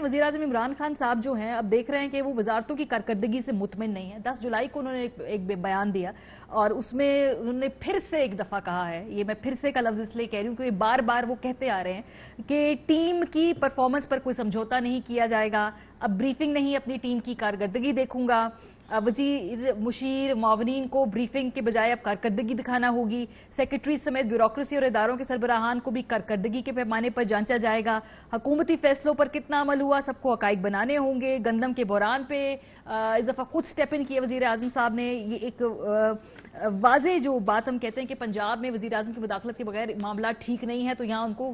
वज़ीर-ए-आज़म इमरान खान साहब जो हैं अब देख रहे हैं कि वो वजारतों की कारकर्दगी से मुतमिन नहीं है। 10 जुलाई को उन्होंने एक बयान दिया और उसमें उन्होंने फिर से एक दफ़ा कहा है, ये मैं फिर से का लफ्ज़ इसलिए कह रही हूँ क्योंकि बार बार वो कहते आ रहे हैं कि टीम की परफॉर्मेंस पर कोई समझौता नहीं किया जाएगा, अब ब्रीफिंग नहीं अपनी टीम की कारकर्दगी देखूंगा, वज़ीर मुशीर मावनीन को ब्रीफिंग के बजाय अब कारकर्दगी दिखाना होगी, सेक्रेटरी समेत ब्यूरोक्रेसी और इदारों के सरबराहान को भी कारकर्दगी के पैमाने पर जांचा जाएगा, हुकूमती फैसलों पर कितना अमल हुआ सबको हकाइक बनाने होंगे, गंदम के बहरान पे इस दफ़ा खुद स्टेप इन किए वज़ीर आज़म साहब ने। ये एक वाज़े जो बात हम कहते हैं कि पंजाब में वज़ीर आज़म की मुदाखलत के बगैर मामला ठीक नहीं है तो यहाँ उनको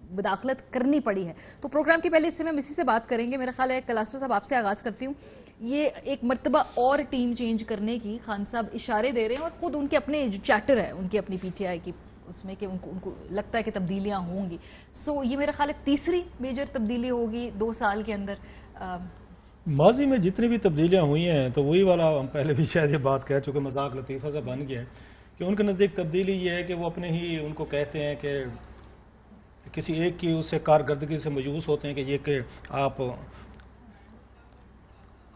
मुदाखलत करनी पड़ी है। तो प्रोग्राम के पहले इससे हम इसी से बात करेंगे। मेरा ख्याल है कलास्टर साहब आपसे आगाज़ करती हूँ, ये एक मरतबा और टीम चेंज करने की खान साहब इशारे दे रहे हैं और ख़ुद उनके अपने जो चैटर है उनकी अपनी PTI की उसमें कि उनको लगता है कि तब्दीलियाँ होंगी। सो ये मेरा ख्याल है तीसरी मेजर तब्दीली होगी 2 साल के अंदर। माजी में जितनी भी तब्दीलियाँ हुई हैं तो वही वाला हम पहले भी शायद ये बात कह चुके, मजाक लतीफ़ा सा बन गया है कि उनके नज़दीक तब्दीली ये है कि वो अपने ही उनको कहते हैं कि किसी एक की उससे कारकर्दगी से मायूस होते हैं कि ये कि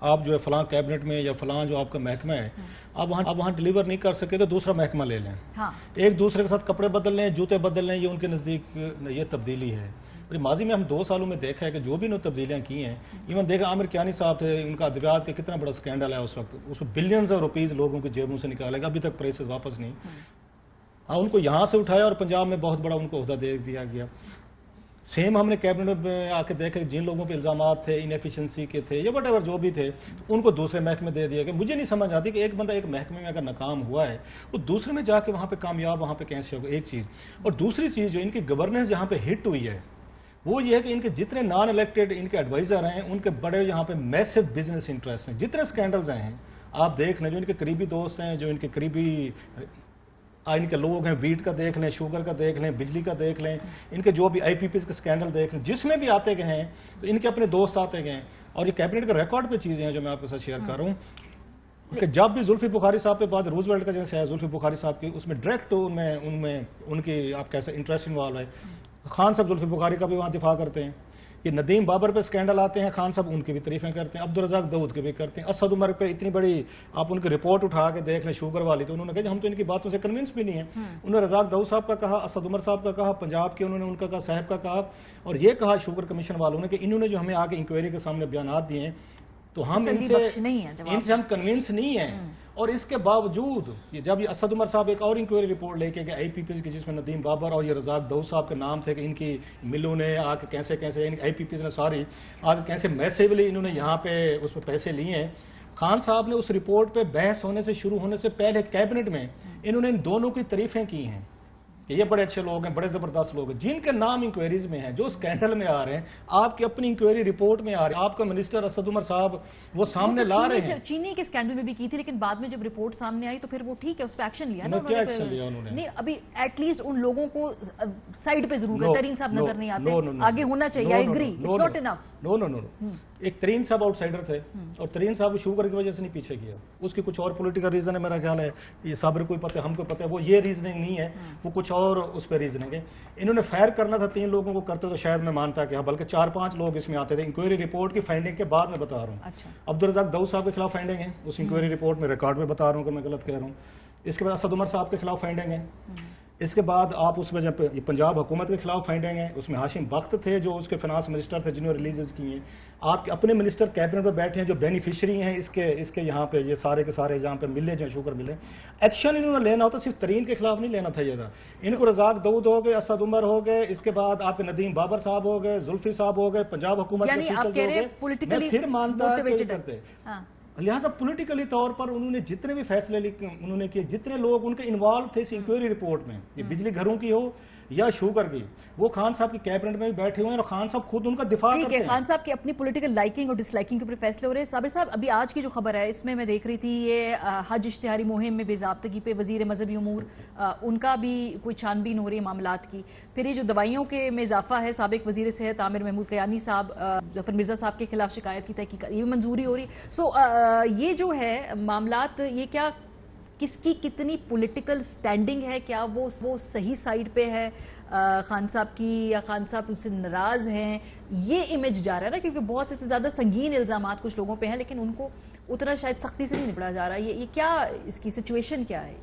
आप जो है फलां कैबिनेट में या फलां जो आपका महकमा है आप वहाँ डिलीवर नहीं कर सके तो दूसरा महकमा ले लें। हाँ। एक दूसरे के साथ कपड़े बदल लें, जूते बदल लें, ये उनके नज़दीक ये तब्दीली है। माजी में हम 2 सालों में देखा है कि जो भी उन्होंने तब्दीलियाँ की हैं, इवन देखा आमिर कियानी साहब थे, उनका अद्वियात का कितना बड़ा स्कैंडल है उस वक्त, उसमें बिलियंस ऑफ रुपीज़ लोगों की जेबों से निकालेगा, अभी तक प्राइसेस वापस नहीं। हाँ, उनको यहाँ से उठाया और पंजाब में बहुत बड़ा उनको ओहदा दे दिया गया। सेम हमने कैबिनेट में आके देखा जिन लोगों पे इल्ज़ामात थे इनएफिशिएंसी के थे या वट जो भी थे उनको दूसरे महकमे दे दिया गया। मुझे नहीं समझ आती कि एक बंदा एक महकमे में अगर नाकाम हुआ है वो दूसरे में जाके वहाँ पे कामयाब वहाँ पे कैसे होगा, एक चीज़। और दूसरी चीज़ जो इनकी गवर्नेंस यहाँ पे हिट हुई है वो ये है कि इनके जितने नॉन इलेक्टेड इनके एडवाइज़र हैं उनके बड़े यहाँ पे मैसिव बिजनेस इंटरेस्ट हैं। जितने स्कैंडल्स आए हैं आप देख लें, जो इनके करीबी दोस्त हैं, जो इनके करीबी इनके लोग हैं, वीट का देख लें, शुगर का देख लें, बिजली का देख लें, इनके जो भी IPPs के स्कैंडल देख लें, जिसमें भी आते गए हैं तो इनके अपने दोस्त आते गए हैं। और ये कैबिनेट के रिकॉर्ड पे चीज़ें हैं जो मैं आपके साथ शेयर कर रहा हूँ कि जब भी जुल्फी बुखारी साहब पे बात रूजवेल्ट का जैसे है, जुल्फी बुखारी साहब की उसमें डायरेक्ट उनमें उनकी आप कैसा इंटरेस्ट इन्वॉल्व है। खान साहब जुल्फी बुखारी का भी वहाँ दिफा करते हैं। ये नदीम बाबर पे स्कैंडल आते हैं, खान साहब उनकी भी तारीफें करते हैं, अब्दुल रज़ाक दाऊद की भी करते हैं। असद उमर पे इतनी बड़ी आप उनकी रिपोर्ट उठा के देख लें शुगर वाली, तो उन्होंने कहा हम तो इनकी बातों से कन्विंस भी नहीं है। उन्होंने रज़ाक दाऊद साहब का कहा, असद उमर साहब का कहा, पंजाब के उन्होंने उनका कहा, साहब का कहा, और ये कहा शुगर कमीशन वालों ने कि इन्होंने जो हमें आगे इंक्वायरी के सामने बयान दिए हैं तो हम इनसे हम कन्विंस नहीं है। और इसके बावजूद ये जब ये असद उमर साहब एक और इंक्वायरी रिपोर्ट लेके गए IPPs की जिसमें नदीम बाबर और ये रज़ाक दाऊद साहब के नाम थे कि इनकी मिलों ने आके कैसे कैसे IPPs ने सारी आगे कैसे मैसिवली इन्होंने यहाँ पे उस पर पैसे लिए हैं। खान साहब ने उस रिपोर्ट पे बहस होने से शुरू होने से पहले कैबिनेट में इन्होंने इन दोनों की तारीफें की हैं कि ये बड़े अच्छे लोग हैं, बड़े ज़बरदस्त लोग हैं, जिनके नाम इंक्वायरीज में हैं, जो स्कैंडल में आ रहे हैं, आपकी अपनी इंक्वायरी रिपोर्ट में आ रहे हैं। आपका मिनिस्टर असद उमर साहब वो सामने ला रहे हैं। चीनी के स्कैंडल में भी की थी, लेकिन बाद में जब रिपोर्ट सामने आई तो फिर वो ठीक है, उस पर एक्शन लिया ना। क्या एक्शन लिया उन्होंने? नहीं, अभी एटलीस्ट उन लोगों को साइड पे जरूर है। तरीन साहब नजर नहीं आते, आगे होना चाहिए। I agree, it's not enough. No एक तरीन साहब आउटसाइडर थे और तरीन साहब शुगर की वजह से नहीं पीछे किया, उसकी कुछ और पॉलिटिकल रीजन है मेरा ख्याल है, ये साबर को पता है, हमको पता है, वो ये रीजनिंग नहीं है, वो कुछ और उस पर रीजनिंग है। इन्होंने फायर करना था 3 लोगों को, करते तो शायद मैं मानता कि हाँ, बल्कि 4-5 लोग इसमें आते थे। इंक्वायरी रिपोर्ट की फाइंडिंग के बाद मैं बता रहा हूँ। अच्छा। अब्दुल रज़ाक दाऊद साहब के खिलाफ फाइंडिंग है उस इंक्वायरी रिपोर्ट में, रिकॉर्ड में बता रहा हूँ कि मैं गलत कह रहा हूँ। इसके बाद असद उमर साहब के खिलाफ फाइंडिंग है। इसके बाद आप उसमें जब पंजाब हुकूमत के खिलाफ फाइंडिंग है, उसमें हाशिम बख्त थे जो उसके फिनांस मिनिस्टर थे जिन्होंने रिलीजेस की हैं। आपके अपने मिनिस्टर कैबिनेट में बैठे हैं जो बेनिफिशरी हैं इसके यहाँ पे, ये सारे के सारे यहाँ पे मिले जो शुगर मिले। एक्शन इन्होंने लेना होता सिर्फ तरीन के खिलाफ नहीं लेना था, ये था इनको रज़ाक दाऊद हो गए, असद उमर हो गए, इसके बाद आपके नदीम बाबर साहब हो गए, जुल्फी साहब हो गए, पंजाब हुकूमत के फिर मानता करते। लिहाजा पॉलिटिकली तौर पर उन्होंने जितने भी फैसले उन्होंने किए, जितने लोग उनके इन्वॉल्व थे इस इंक्वायरी रिपोर्ट में, ये बिजली घरों की हो या शुगर की, वो खान साहब की कैबिनेट में भी बैठे हुए हैं और खान साहब खुद उनका दिफा करते हैं। खान साहब की अपनी पॉलिटिकल लाइकिंग और डिसलाइकिंग के ऊपर फैसले हो रहे हैं। साबिर साहब, अभी आज की जो खबर है इसमें मैं देख रही थी ये हज इश्तिहारी मुहिम में बेज़ाब्तगी पे वज़ीर मजहबी उमूर उनका भी कोई छानबीन हो रही है मामलात की। फिर ये जो दवाइयों के में इजाफा है, साबिक वज़ीर सेहत आमिर महमूद कयानी साहब जफर मिर्ज़ा साहब के खिलाफ शिकायत की तहकीकात, ये भी मंजूरी हो रही। सो ये जो है मामलात, ये क्या کس کی کتنی پولیٹیکل سٹینڈنگ ہے, کیا وہ صحیح سائیڈ پہ ہے خان صاحب کی, یا خان صاحب اس سے ناراض ہیں, یہ امیج جا رہا ہے نا, کیونکہ بہت سے زیادہ سنگین الزامات کچھ لوگوں پہ ہیں لیکن ان کو اتنا شاید سختی سے نہیں نپٹا جا رہا. یہ کیا اس کی سچویشن کیا ہے؟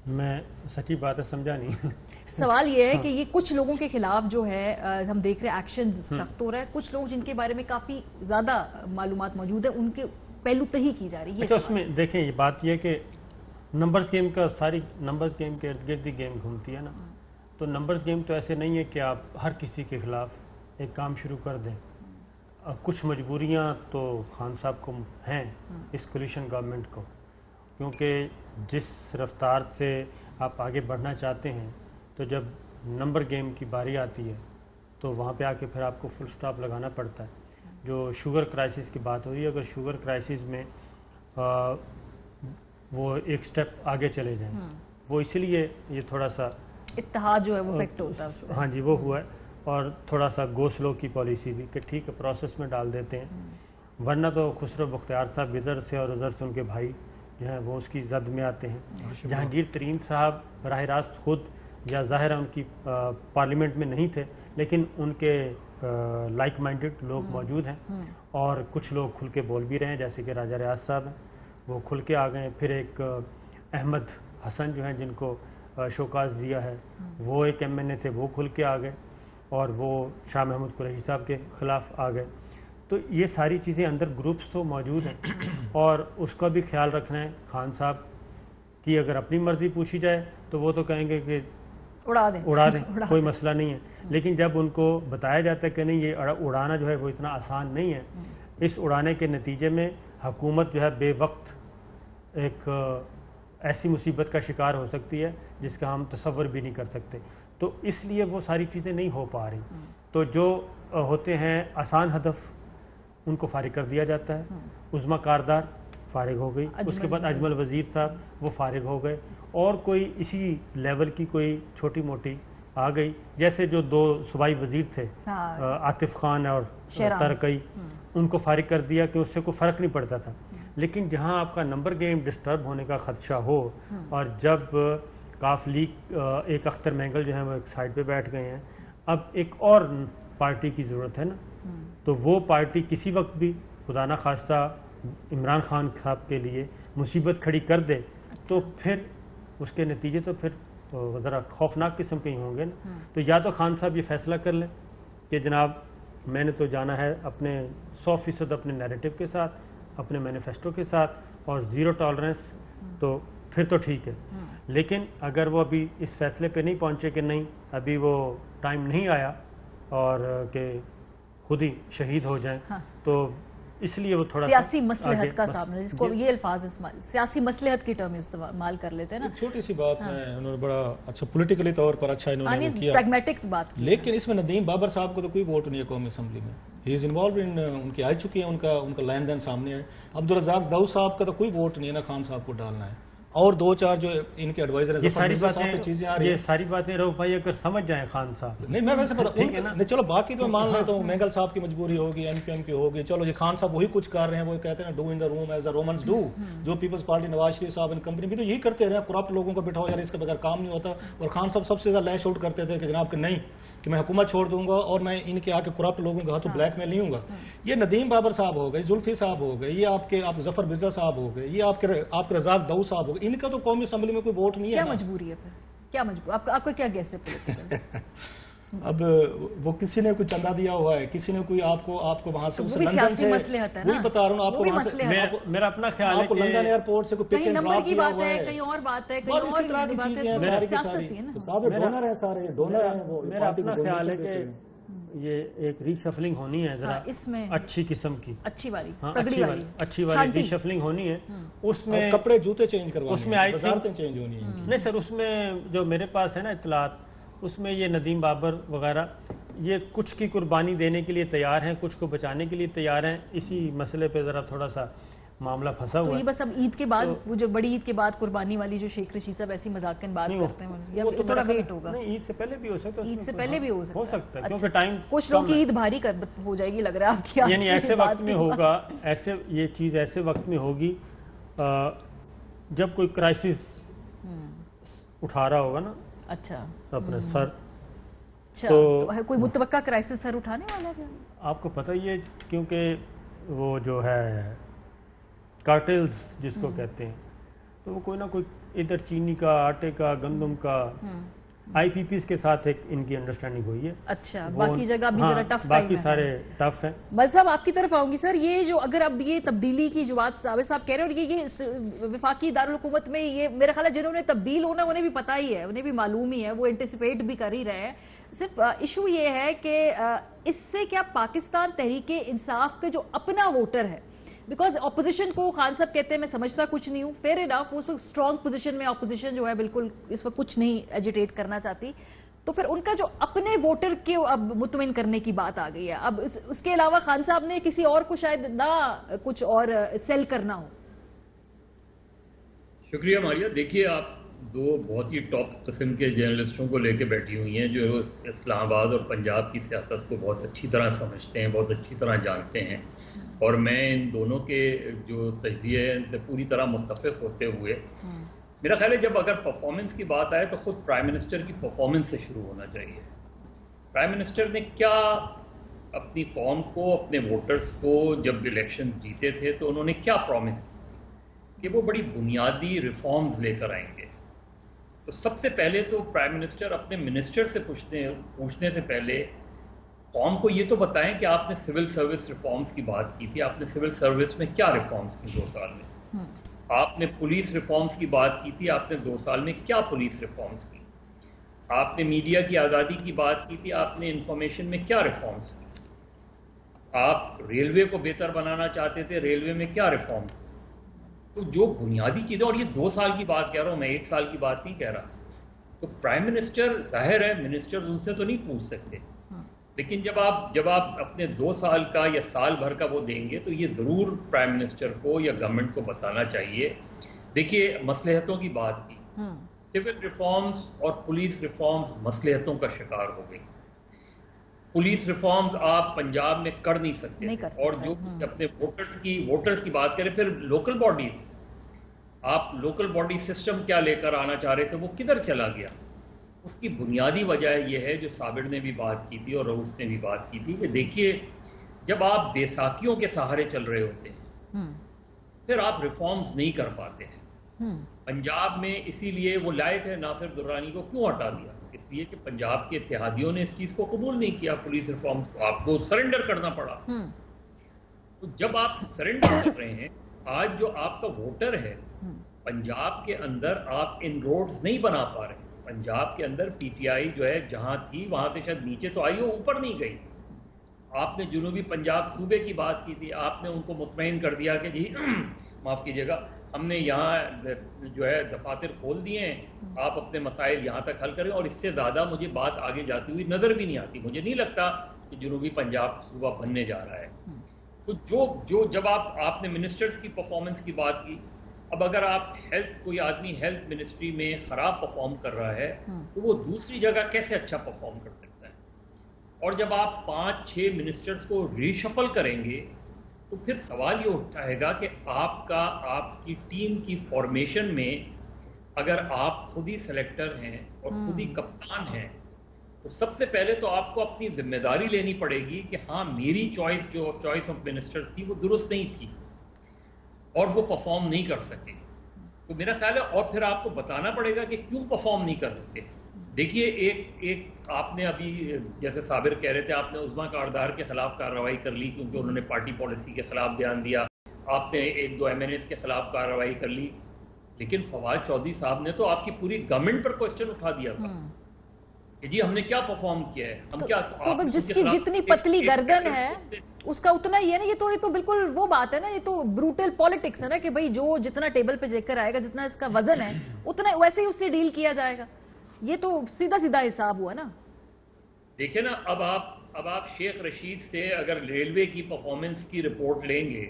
میں سچی بات ہے سمجھا نہیں. سوال یہ ہے کہ یہ کچھ لوگوں کے خلاف جو ہے ہم دیکھ رہے ہیں ایکشن سخت ہو رہا ہے, کچھ لوگ جن کے بارے میں کافی زیادہ معلومات موجود ہیں ان کے پہلو تہی کی جا رہی ہے. اس میں دیکھیں یہ بات یہ کہ نمبرز گیم کا ساری نمبرز گیم کے ارد گرد گیم گھومتی ہے نا, تو نمبرز گیم تو ایسے نہیں ہے کہ آپ ہر کسی کے خلاف ایک کام شروع کر دیں. کچھ مجبوریاں تو خان صاحب کو ہیں اس کولیشن گورنمنٹ کو, کیونکہ جس رفتار سے آپ آگے بڑھنا چاہتے ہیں تو جب نمبر گیم کی باری آتی ہے تو وہاں پہ آ کے پھر آپ کو فل سٹاپ لگانا پڑتا ہے. جو شوگر کرائسس کی بات ہو رہی ہے, اگر شوگر کرائسس میں وہ ایک سٹیپ آگے چلے جائیں, وہ اسی لیے یہ تھوڑا سا اتحاد جو ہے وہ افیکٹ ہوتا ہے اس سے. ہاں جی وہ ہوا ہے, اور تھوڑا سا گو سلو کی پالیسی بھی کہ ٹھیک ہے پروسیس میں ڈال دیتے ہیں, ورنہ تو خسرو بختیار صاحب ادھر سے اور ادھر سے ان کے بھائی جو ہیں وہ اس کی زد میں آتے ہیں. جہانگیر ترین صاحب براہ راست خود یا ظاہر ہے ان کی پارلیمنٹ میں نہیں تھے, لیکن ان کے لائک مائنڈڈ لوگ موجود ہیں, اور کچھ لوگ کھل کے بول بھی رہے ہیں, جیسے کہ راجہ ریاض صاحب ہیں وہ کھل کے آ گئے ہیں. پھر ایک احمد حسن جو ہیں جن کو شوکاز دیا ہے وہ ایک ایم این اے تھے, وہ کھل کے آ گئے اور وہ شاہ محمود قریشی صاحب کے خلاف آ گئے. تو یہ ساری چیزیں اندر گروپس تو موجود ہیں, اور اس کا بھی خیال رکھنا ہے. خان صاحب کی اگر اپنی مرضی پوچھی جائے تو وہ تو کہیں گے کہ اڑا دیں کوئی مسئلہ نہیں ہے, لیکن جب ان کو بتایا جاتا ہے کہ نہیں یہ اڑانا جو ہے وہ اتنا آسان نہیں ہے, اس اڑانے کے نتیجے میں حکومت جو ہے بے وقت ایک ایسی مصیبت کا شکار ہو سکتی ہے جس کا ہم تصور بھی نہیں کر سکتے. تو اس لیے وہ ساری چیزیں نہیں ہو پا رہی. تو جو ہوتے ہیں آسان ہدف ان کو فارغ کر دیا جاتا ہے. عظمیٰ کاردار فارغ ہو گئی, اس کے بعد اجمل وزیر صاحب وہ فارغ ہو گئے, اور کوئی اسی لیول کی کوئی چھوٹی موٹی آ گئی, جیسے جو دو صوبائی وزیر تھے عاطف خان اور ترکئی, ان کو فارغ کر دیا کہ اس سے کوئی فرق نہیں پڑتا تھا. لیکن جہاں آپ کا نمبر گیم ڈسٹرب ہونے کا خدشہ ہو, اور جب کاف لیگ ایک اختر مینگل جو ہیں وہ ایک سائڈ پہ بیٹھ گئے ہیں, اب ایک اور پارٹی کی ضرورت ہے نا, تو وہ پارٹی کسی وقت بھی خدا نہ خواستہ عمران خان صاحب کے لیے مصیبت کھڑی کر دے تو پھر اس کے نتیجے تو پھر ذرا خوفناک قسم کے ہی ہوں گے نا. تو یا تو خان صاحب یہ فیصلہ کر لیں کہ جناب میں نے تو جانا ہے اپنے 100% اپنے نیریٹو کے ساتھ, اپنے مینیفیسٹو کے ساتھ, اور زیرو ٹالرنس, تو پھر تو ٹھیک ہے. لیکن اگر وہ ابھی اس فیصلے پہ نہیں پہنچے کہ نہیں ابھی وہ ٹائم نہیں آیا اور کہ خود ہی شہید ہو جائیں, تو اس لیے وہ تھوڑا سیاسی مصلحت کا سامنے, جس کو یہ الفاظ سیاسی مصلحت کی ٹرم استعمال کر لیتے ہیں نا. چھوٹی سی بات میں انہوں نے بڑا اچھا پولیٹیکلی طور پر اچھا انہوں نے کیا, پریگمیٹک بات کی, لیکن اس میں ندیم بابر صاحب کو تو کوئی ووٹ نہیں ہے قومی اسمبلی میں. ہی از انوالوڈ ان, ان کی آ چکی ہیں, ان کا لین دین سامنے ہے. عبدالرزاق داؤد صاحب کا تو کوئی ووٹ نہیں ہے نا خان صاحب کو ڈالنا ہے, اور دو چار جو ان کے ایڈوائزر ہیں. یہ ساری باتیں رؤف بھائی اگر سمجھ جائیں خان صاحب, نہیں میں ویسے نہیں, چلو باقی تو میں مان لیتا ہوں مینگل صاحب کی مجبوری ہوگی, ایم کیو ایم کی ہوگی, چلو یہ خان صاحب وہی کچھ کر رہے ہیں, وہ کہتے ہیں do in the Rome as a Romans do, جو پیپلز پارٹی نواز شریف صاحب ان کمپنی بھی تو یہی کرتے رہے, کرپٹ لوگوں کو بٹھاؤ یار اس کے بغیر کام نہیں ہوتا. اور خان صاحب سب سے زیادہ لیش آؤٹ کرتے تھے کہ جناب کہ نہیں کہ میں حکومت چھوڑ دوں گا اور میں ان کے آ کے کرپٹ لوگوں کے ہاتھوں بلیک میل نہیں ہوں گا. یہ ندیم بابر صاحب ہو گئے, زلفی صاحب ہو گئے, یہ آپ ظفر مرزا صاحب ہو گئے, یہ آپ کے رزاق داؤد صاحب ہو گئے, ان کا تو قومی اسمبلی میں کوئی ووٹ نہیں ہے. کیا مجبوری ہے پھر, کیا مجبور, آپ کا کیا گیس ہے پولیٹیکل؟ اب وہ کسی نے کوئی چندہ دیا ہوا ہے, کسی نے کوئی آپ کو وہاں سے سیاسی مصلحت ہے نا, وہی بتا رہا ہوں آپ کو, وہاں سے میرا اپنا خیال ہے کہ لندن ایئرپورٹ سے کوئی کہیں نمبر کی بات ہے, کہیں اور بات ہے, کہیں اور طرح کی چیزیں ہیں, سیاست ہے نا, ڈونر ہیں سارے ڈونر ہیں. وہ میرا اپنا خیال ہے کہ یہ ایک ری شفلنگ ہونی ہے ذرا اس میں اچھی قسم کی, اچھی والی ری شفلنگ ہونی ہے. اس میں کپڑے جوتے چینج کروانے, اس میں آئی وزارتیں چینج ہونی ہیں. نہیں سر, اس میں جو میرے پاس ہے نا اطلاعات, اس میں یہ ندیم بابر وغیرہ یہ کچھ کی قربانی دینے کے لیے تیار ہیں, کچھ کو بچانے کے لیے تیار ہیں. اسی مسئلے پہ ذرا تھوڑا سا معاملہ پھنسا ہوا ہے. تو یہ بس اب عید کے بعد, وہ جو بڑی عید کے بعد قربانی والی جو شیخ رشید صاحب ایسی مذاقن بات کرتے ہیں, یا تھوڑا ویٹ ہوگا؟ نہیں, عید سے پہلے بھی ہو سکتا ہے, عید سے پہلے بھی ہو سکتا ہے, کیونکہ ٹائم کچھ لوگوں کی عید بھاری ہو جائے گی لگ رہا ہے آپ کی, یعنی ایسے وقت میں ہوگا, ایسے یہ چیز ایسے وقت میں ہوگی जब कोई क्राइसिस उठा रहा होगा ना, अच्छा, अपने सर, तो कोई मुतवक्का क्राइसिस सर उठाने वाला है? आपको पता ही है, क्योंकि वो जो है कार्टेल्स जिसको कहते हैं, तो वो कोई ना कोई इधर चीनी का, आटे का, गंदम का, आईपीपीस के साथ एक इनकी अंडरस्टैंडिंग हुई है। अच्छा, बाकी जगह भी जरा टफ, बाकी सारे टफ हैं। बस साहब आपकी तरफ आऊंगी सर, ये जो अगर अब ये तब्दीली की जो बात साबिर साहब कह रहे हैं, और ये वफाकी दारुल हुकूमत में ये मेरा ख्याल है जिन्होंने तब्दील होना उन्हें भी पता ही है, उन्हें भी मालूम ही है, वो एंटिसिपेट भी कर ही रहे हैं। सिर्फ इशू ये है कि इससे क्या पाकिस्तान तहरीक इंसाफ के जो अपना वोटर है, बिकॉज अपोजिशन को खान साहब कहते हैं मैं समझता कुछ नहीं हूँ, फेयर इनफ, उस वक्त स्ट्रॉन्ग पोजीशन में अपोजिशन जो है बिल्कुल इस वक्त कुछ नहीं एजिटेट करना चाहती, तो फिर उनका जो अपने वोटर के अब मुतमिन करने की बात आ गई है। अब उसके अलावा खान साहब ने किसी और को शायद ना कुछ और सेल करना हो। शुक्रिया मारिया। देखिए, आप दो बहुत ही टॉप किस्म के जर्नलिस्टों को लेके बैठी हुई हैं जो इस्लामाबाद और पंजाब की सियासत को बहुत अच्छी तरह समझते हैं, बहुत अच्छी तरह जानते हैं, और मैं इन दोनों के जो तजज़िये हैं इनसे पूरी तरह मुत्तफ़िक़ होते हुए, मेरा ख्याल है जब अगर परफॉर्मेंस की बात आए तो ख़ुद प्राइम मिनिस्टर की परफॉर्मेंस से शुरू होना चाहिए। प्राइम मिनिस्टर ने क्या अपनी कौम को, अपने वोटर्स को जब इलेक्शन जीते थे तो उन्होंने क्या प्रॉमिस की कि वो बड़ी बुनियादी रिफॉर्म्स लेकर आएंगे। तो सबसे पहले तो प्राइम मिनिस्टर अपने मिनिस्टर से पूछने से पहले कौम को ये तो बताएं कि आपने सिविल सर्विस रिफॉर्म्स की बात की थी, आपने सिविल सर्विस में क्या रिफॉर्म्स की 2 साल में, आपने पुलिस रिफॉर्म्स की बात की थी, आपने 2 साल में क्या पुलिस रिफॉर्म्स की, आपने मीडिया की आज़ादी की बात की थी, आपने इंफॉर्मेशन में क्या रिफॉर्म्स की, आप रेलवे को बेहतर बनाना चाहते थे, रेलवे में क्या रिफॉर्म। तो जो बुनियादी चीज़ें, और ये 2 साल की बात कह रहा हूँ मैं, 1 साल की बात नहीं कह रहा। तो प्राइम मिनिस्टर, जाहिर है मिनिस्टर उनसे तो नहीं पूछ सकते, लेकिन जब आप अपने 2 साल का या साल भर का वो देंगे तो ये ज़रूर प्राइम मिनिस्टर को या गवर्नमेंट को बताना चाहिए। देखिए, मसलहतों की बात की, सिविल रिफॉर्म्स और पुलिस रिफॉर्म्स मसलहतों का शिकार हो गई। पुलिस रिफॉर्म्स आप पंजाब में कर नहीं सकते, और जो अपने वोटर्स की बात करें, फिर लोकल बॉडीज, आप लोकल बॉडी सिस्टम क्या लेकर आना चाह रहे थे, वो किधर चला गया। उसकी बुनियादी वजह यह है जो साबिर ने भी बात की थी और रऊफ ने भी बात की थी कि देखिए, जब आप बेसाखियों के सहारे चल रहे होते हैं फिर आप रिफॉर्म्स नहीं कर पाते हैं। पंजाब में इसीलिए वो लाए थे नासिर दुर्रानी को, क्यों हटा दिया? इसलिए कि पंजाब के इत्तेहादियों ने इस चीज को कबूल नहीं किया, पुलिस रिफॉर्म को आपको सरेंडर करना पड़ा। तो जब आप सरेंडर कर रहे हैं, आज जो आपका वोटर है पंजाब के अंदर, आप इन रोड्स नहीं बना पा रहे। पंजाब के अंदर पीटीआई जो है जहां थी वहां से शायद नीचे तो आई हो, ऊपर नहीं गई। आपने जुनूबी पंजाब सूबे की बात की थी, आपने उनको मुतमईन कर दिया कि जी माफ कीजिएगा, हमने यहाँ जो है दफातर खोल दिए हैं, आप अपने मसाइल यहाँ तक हल करें। और इससे ज़्यादा मुझे बात आगे जाती हुई नज़र भी नहीं आती। मुझे नहीं लगता कि जुनूबी पंजाब सूबा बनने जा रहा है। तो जब आपने मिनिस्टर्स की परफॉर्मेंस की बात की, अब अगर आप कोई आदमी हेल्थ मिनिस्ट्री में ख़राब परफॉर्म कर रहा है तो वो दूसरी जगह कैसे अच्छा परफॉर्म कर सकता है? और जब आप 5-6 मिनिस्टर्स को रीशफल करेंगे तो फिर सवाल ये उठाएगा कि आपकी टीम की फॉर्मेशन में अगर आप खुद ही सेलेक्टर हैं और खुद ही कप्तान हैं, तो सबसे पहले तो आपको अपनी जिम्मेदारी लेनी पड़ेगी कि हाँ, मेरी चॉइस ऑफ मिनिस्टर्स थी वो दुरुस्त नहीं थी और वो परफॉर्म नहीं कर सके। तो मेरा ख्याल है, और फिर आपको बताना पड़ेगा कि क्यों परफॉर्म नहीं कर सकते। देखिए, एक आपने अभी जैसे साबिर कह रहे थे, आपने उस्मा कारदार के खिलाफ कार्रवाई कर ली क्योंकि उन्होंने पार्टी पॉलिसी के खिलाफ बयान दिया, आपने 1-2 MNAs के खिलाफ कार्रवाई कर ली, लेकिन फवाद चौधरी साहब ने तो आपकी पूरी गवर्नमेंट पर क्वेश्चन उठा दिया था कि जी हमने क्या परफॉर्म किया है, हम क्या। तो जिसकी जितनी पतली गर्दन है उसका उतना ही है ना। ये तो बिल्कुल वो बात है ना, ये तो ब्रूटल पॉलिटिक्स है ना कि भाई जो जितना टेबल पे लेकर आएगा, जितना इसका वजन है उतना वैसे ही उससे डील किया जाएगा। ये तो सीधा सीधा हिसाब हुआ ना। देखिए ना, अब आप शेख रशीद से अगर रेलवे की परफॉर्मेंस की रिपोर्ट लेंगे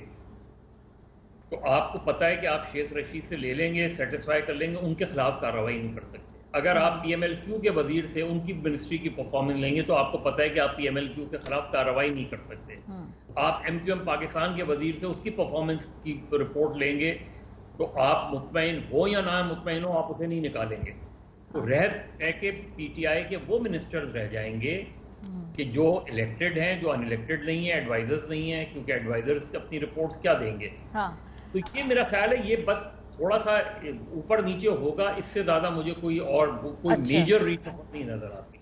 तो आपको पता है कि आप शेख रशीद से ले लेंगे, सेटिस्फाई कर लेंगे, उनके खिलाफ कार्रवाई नहीं कर सकते। अगर आप PMLQ के वजीर से उनकी मिनिस्ट्री की परफॉर्मेंस लेंगे तो आपको पता है कि आप PMLQ के खिलाफ कार्रवाई नहीं कर सकते। आप MQM पाकिस्तान के वजीर से उसकी परफॉर्मेंस की रिपोर्ट लेंगे تو آپ مطمئن ہو یا نہ مطمئن ہو آپ اسے نہیں نکالیں گے. تو رہ کے پی ٹی آئی کے وہ منسٹرز رہ جائیں گے کہ جو الیکٹڈ ہیں, جو ان الیکٹڈ نہیں ہیں, ایڈوائزرز نہیں ہیں, کیونکہ ایڈوائزرز اپنی رپورٹس کیا دیں گے. تو یہ میرا خیال ہے یہ بس تھوڑا سا اوپر نیچے ہوگا, اس سے زیادہ مجھے کوئی میجر ریزن نہیں نظر آتی.